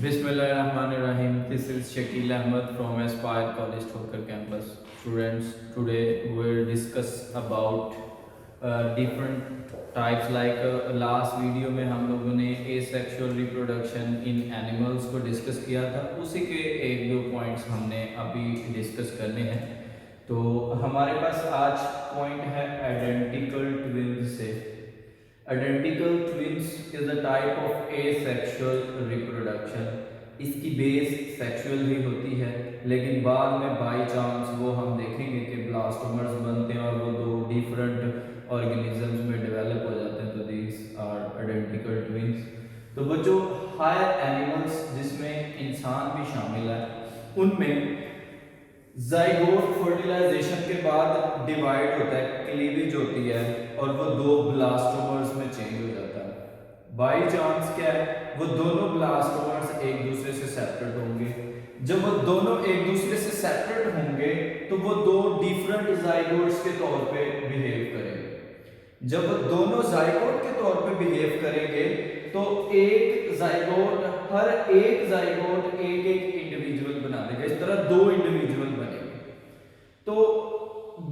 Bismillahirrahmanirrahim. This is Shakil Ahmed from Aspire College Thoker campus. Students, today we'll discuss about different types. Last video में हम लोगों ने asexual reproduction in animals को discuss किया था, उसी के एक दो points हमने अभी discuss करने हैं। तो हमारे पास आज point है identical twins से। Identical twins is a type of asexual reproduction. इसकी बेस सेक्सुअल ही होती है, लेकिन बाद में बाई चांस वो हम देखेंगे कि ब्लास्टोमर्स बनते हैं और वो दो डिफरेंट ऑर्गेनिजम्स में डेवलप हो जाते हैं, तो दीज आर आइडेंटिकल ट्विंस। तो वो जो हायर एनिमल्स जिसमें इंसान भी शामिल है, उनमें ज़ाइगोट फर्टिलाइजेशन के बाद डिवाइड होता है, क्लीवेज होती है और वो दो ब्लास्टोमर्स में चेंज हो जाता है। बाई चांस क्या है, वो दोनों ब्लास्टोमर्स एक दूसरे से सेपरेट होंगे। जब वो दोनों एक दूसरे से सेपरेट होंगे तो वो दो डिफरेंट ज़ाइगोट्स के तौर पे बिहेव करेंगे। जब वो दोनों ज़ाइगोट के तौर पे बिहेव करेंगे तो एक ज़ाइगोट, हर एक ज़ाइगोट एक एक इंडिविजुअल बना देगा। इस तरह दो इंडिविजुअल बनेंगे। तो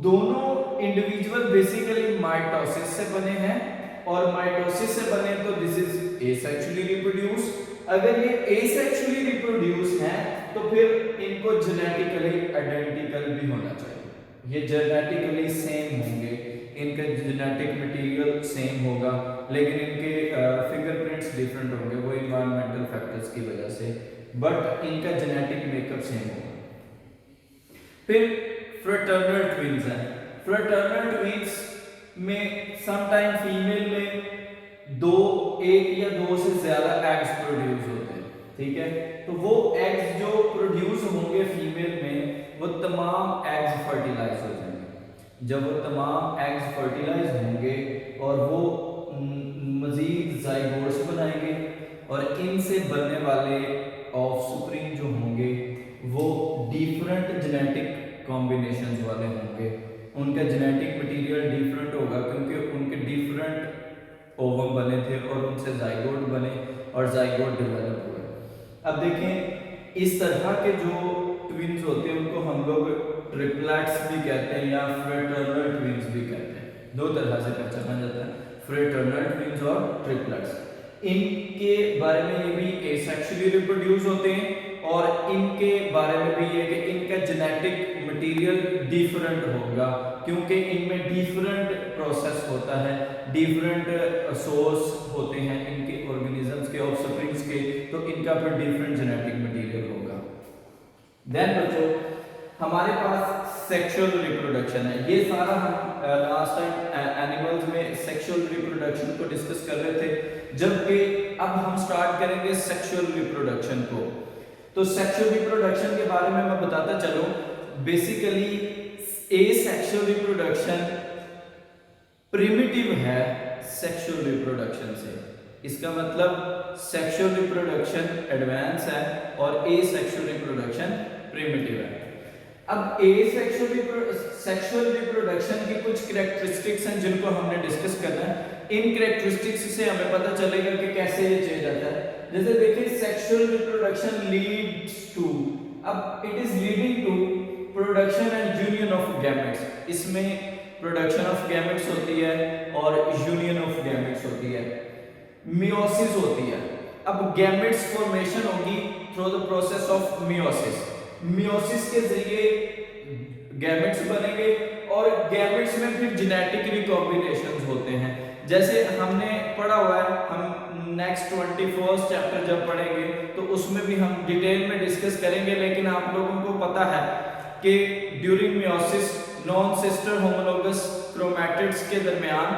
दोनों इंडिविजुअल बेसिकली माइटोसिस से बने हैं, और माइटोसिस से बने तो दिस इज एसेक्सुअली रिप्रोड्यूस। अगर ये एसेक्सुअली रिप्रोड्यूस हैं तो फिर इनको जेनेटिकली आइडेंटिकल भी होना चाहिए। ये जेनेटिकली सेम होंगे, इनका जेनेटिक मटेरियल सेम होगा, लेकिन इनके फिंगरप्रिंट्स डिफरेंट होंगे, वो इन्वायरमेंटल फैक्टर्स की वजह से, बट इनका जेनेटिक मेकअप सेम होगा। फिर फ्रेटर्नल ट्विंस हैं। फ्रेटर्नल ट्विंस में समटाइम फीमेल में एक या दो से ज्यादा एग्स प्रोड्यूस होते हैं, ठीक है। तो वो एग्स जो प्रोड्यूस होंगे फीमेल में, वो तमाम एग्स फर्टिलाइज हो जाएंगे। जब वो तमाम एग्स फर्टिलाइज होंगे और वो मजीद ज़ाइगोट्स बनाएंगे, और इनसे बनने वाले ऑफस्प्रिंग जो होंगे वो डिफरेंट जेनेटिक कॉम्बिनेशंस वाले होंगे। उनका जेनेटिक मटेरियल डिफरेंट होगा क्योंकि उनके डिफरेंट ओवम बने थे और उनसे ज़ाइगोट बने और ज़ाइगोट डेवलप हुए। अब देखें, इस तरह के जो ट्विंस होते हैं उनको हम लोग ट्रिपलेट्स भी कहते हैं या फ्रेटर्नल ट्विंस भी कहते हैं। दो तरह से पहचाना जाता है, फ्रेटर्नल ट्विंस और ट्रिपलेट्स। इनके बारे में ये भी एसेक्सुअली रिप्रोड्यूस होते हैं, और इनके बारे में भी ये कि इनका जेनेटिक मटेरियल डिफरेंट होगा, क्योंकि इनमें डिफरेंट प्रोसेस होता है, डिफरेंट सोर्स होते हैं इनके ऑर्गेनिजम्स के, ऑफस्प्रिंग्स के, तो इनका फिर डिफरेंट जेनेटिक मटेरियल होगा। देन बच्चों, हमारे पास सेक्सुअल रिप्रोडक्शन है। ये सारा हम लास्ट टाइम एनिमल्स में सेक्सुअल रिप्रोडक्शन को डिस्कस कर रहे थे, जबकि अब हम स्टार्ट करेंगे सेक्सुअल रिप्रोडक्शन को। तो सेक्सुअल रिप्रोडक्शन के बारे में मैं बताता चलूं। बेसिकली एसेक्सुअल रिप्रोडक्शन प्रिमिटिव है सेक्सुअल रिप्रोडक्शन से। इसका मतलब सेक्सुअल रिप्रोडक्शन एडवांस है और एसेक्सुअल रिप्रोडक्शन प्रिमिटिव है। अब सेक्सुअल रिप्रोडक्शन की कुछ कैरेक्टरिस्टिक्स हैं जिनको हमने डिस्कस करना है। इन कैरेक्टरिस्टिक्स से हमें पता चलेगा कि कैसे ये चेंज आता है। जैसे देखिए, सेक्सुअल रिप्रोडक्शन लीड्स टू, अब it is leading to production and union of gametes. इसमें प्रोडक्शन ऑफ गैमेट्स होती है और यूनियन ऑफ गैमेट्स होती है, मियोसिस होती है। अब गैमेट्स फॉर्मेशन होगी through the process of meiosis. Meiosis के जरिए गैमेट्स बनेंगे और गैमेट्स में फिर जेनेटिक रिकॉम्बिनेशंस होते हैं। जैसे हमने पढ़ा हुआ है, हम नेक्स्ट 21st चैप्टर जब पढ़ेंगे तो उसमें भी हम डिटेल में डिस्कस करेंगे, लेकिन आप लोगों को पता है कि during meiosis non sister homologous chromatids के दरमियान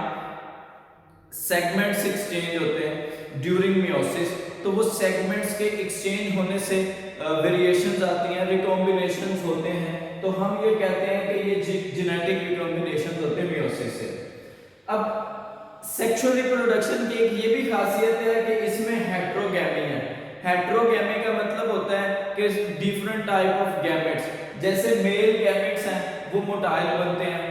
सेगमेंट्स एक्सचेंज होते हैं ड्यूरिंग मियोसिस। तो वो सेगमेंट्स के एक्सचेंज होने से वेरिएशंस आती हैं, रिकॉम्बिनेशंस होते हैं, तो हम ये कहते हैं कि ये जेनेटिक रिकॉम्बिनेशंस होते हैं मियोसिस से। अब सेक्सुअल रिप्रोडक्शन की एक ये भी खासियत है कि इसमें हेटेरोगैमी है। हेटेरोगैमी का मतलब होता है कि डिफरेंट टाइप ऑफ गैमेट्स, जैसे मेल गैमेट्स हैं वो मोटाइल बनते हैं,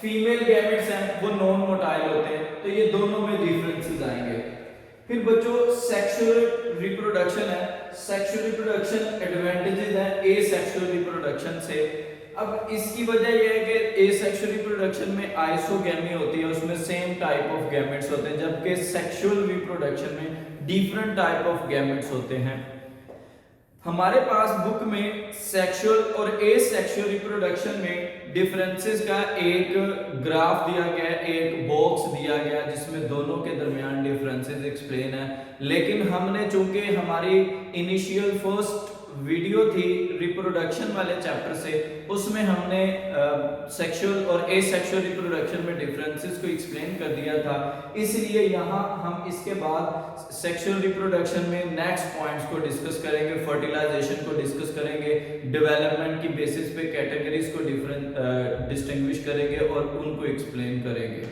फीमेल गैमेट्स हैं वो नॉन मोटाइल होते हैं, तो ये दोनों में डिफरेंसेस आएंगे। फिर बच्चों सेक्सुअल रिप्रोडक्शन है, सेक्सुअल रिप्रोडक्शन एडवांटेजेस है ए सेक्सुअल रिप्रोडक्शन से। अब इसकी वजह यह है कि ए सेक्सुअल रिप्रोडक्शन में आइसोगैमी होती है, उसमें सेम टाइप ऑफ गैमेट्स होते हैं, जबकि सेक्सुअल रिप्रोडक्शन में डिफरेंट टाइप ऑफ गैमेट्स होते हैं। हमारे पास बुक में सेक्सुअल और ए सेक्सुअल रिप्रोडक्शन में डिफरेंसेस का एक ग्राफ दिया गया है, एक बॉक्स दिया गया है जिसमें दोनों के दरमियान डिफरेंसेस एक्सप्लेन है। लेकिन हमने चूंकि हमारी इनिशियल फर्स्ट वीडियो थी रिप्रोडक्शन वाले चैप्टर से, उसमें हमने सेक्सुअल और ए सेक्सुअल रिप्रोडक्शन में डिफरेंसेस को एक्सप्लेन कर दिया था, इसलिए यहाँ हम इसके बाद सेक्सुअल रिप्रोडक्शन में नेक्स्ट पॉइंट्स को डिस्कस करेंगे, फर्टिलाइजेशन को डिस्कस करेंगे, डेवलपमेंट की बेसिस पे कैटेगरीज को डिस्टिंग्विश करेंगे और उनको एक्सप्लेन करेंगे।